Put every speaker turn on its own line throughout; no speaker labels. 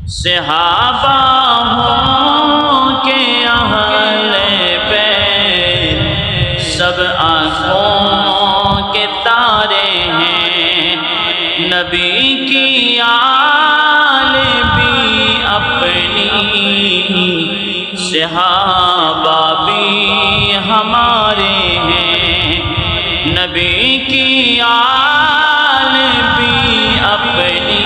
صحابہ ہوں کہ اہل بیت سب آنکھوں کے تارے ہیں، نبی کی آل بھی اپنی، صحابہ بھی ہمارے ہیں، نبی کی آل بھی اپنی،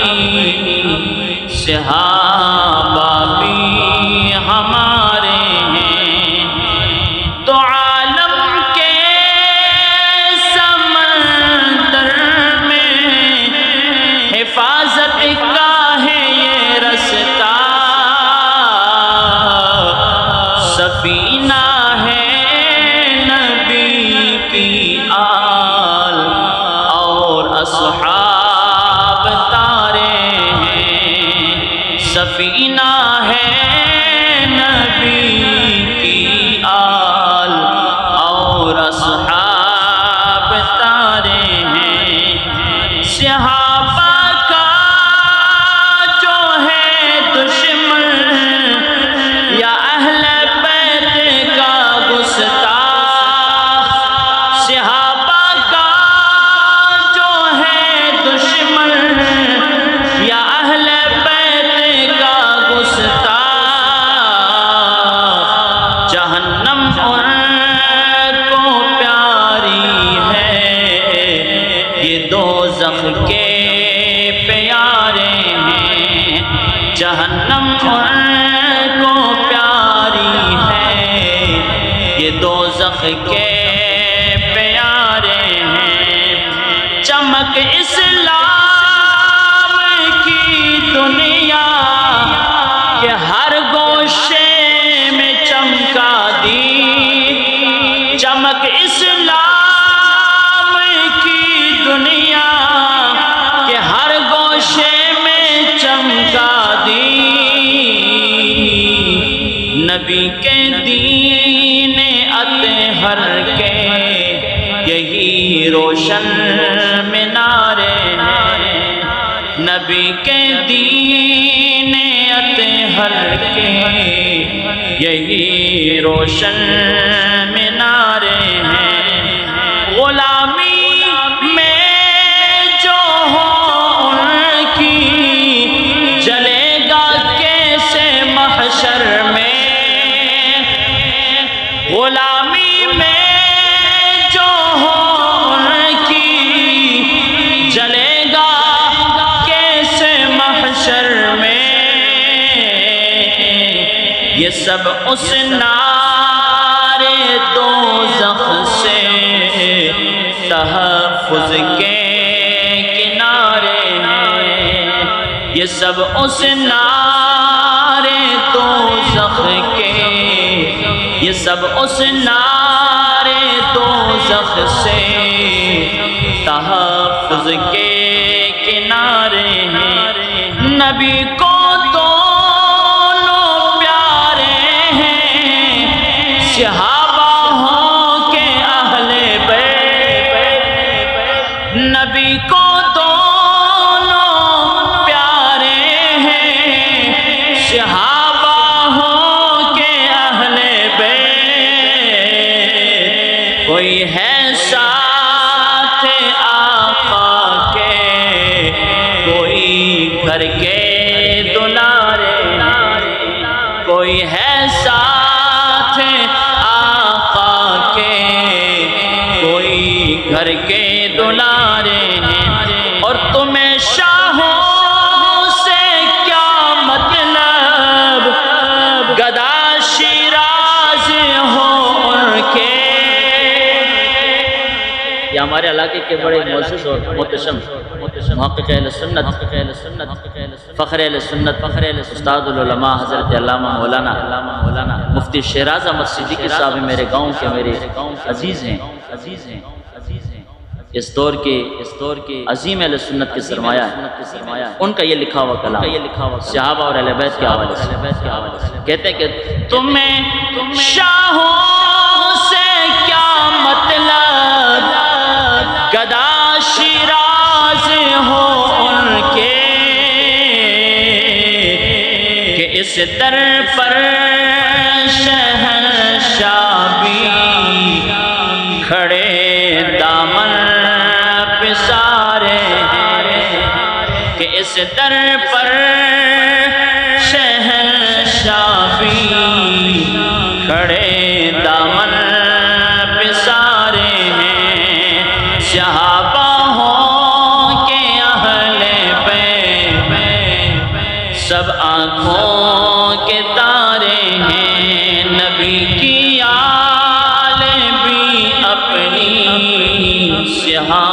صحابہ بھی ہمارے ہیں۔ تو عالم کے سمندر میں حفاظت کا ہے یہ رستہ، سفینہ ہے نبی کی آل اور اصحاب تارے ہیں، سفینہ ہے نبی کی آل اور اصحاب تارے ہیں۔ صحابہ کا جو ہے دشمن یا اہل بیت کا گستاخ، صحابہ کا جو ہے دشمن یا اہل بیت کا گستاخ، جہنم ان کو پیاری ہے، یہ دوزخ کے پیارے ہیں، جہنم ان کو پیاری ہے، یہ دوزخ کے پیارے ہیں۔ چمک اسلام کی دنیا کہ ہر گوشے میں چمکا دی، چمک اسلام کی دنیا کہ ہر گوشے میں چمکا دی، نبی کے دین اطہر کے یہی روشن مینارے ہیں، نبی کے دین اطہر کے یہی روشن مینارے ہیں۔ غلامی میں جو ہو ان کی جلے گا کیسے محشر میں، غلامی میں جو ہو ان کی جلے گا کیسے محشر میں، یہ سب اس نار دوزخ سے تحفظ کے کنارے ہیں، یہ سب اس نار دوزخ کے، یہ سب اس نار دوزخ سے تحفظ کے کنارے ہیں۔ نبی کو دونوں پیارے ہیں، صحابہ ہوں کہ اہل بیت، نبی کو دونوں پیارے ہیں، صحابہ ہوں کہ اہل بیت، کوئی ہے ساتھ آقا کے، کوئی گھر کے دلارے، کوئی ہے ساتھ آقا کے، کوئی گھر کے دلارے ہیں۔ اور تمہیں شاہوں سے کیا مطلب، گدا شیراز ہو ان کے، یہ ہمارے علاقے کے بڑے معزز اور محتشم محقق اہل سنت، فخر اہل سنت، استاد العلماء حضرت علامہ مولانا مفتی شیراز احمد صدیقی صاحب میرے گاؤں کے میرے عزیز ہیں، اس دور کے عظیم اہل سنت کے سرمایہ ہے، ان کا یہ لکھا ہوا کلام صحابہ اور اہل بیت کے حوالے سے کہتے ہیں کہ تمہیں شاہوں سے کیا مطلب، گدا شیراز ہو ان کے، اس در پر شہنشاہ بھی کھڑے دامن پسارے ہیں، کہ اس در پر شہنشاہ بھی کھڑے دامن پسارے ہیں، صحابہ ہوں کہ اہل بیت سب آنکھوں کے تارے ہیں، نبی کی آل بھی اپنی صحابہ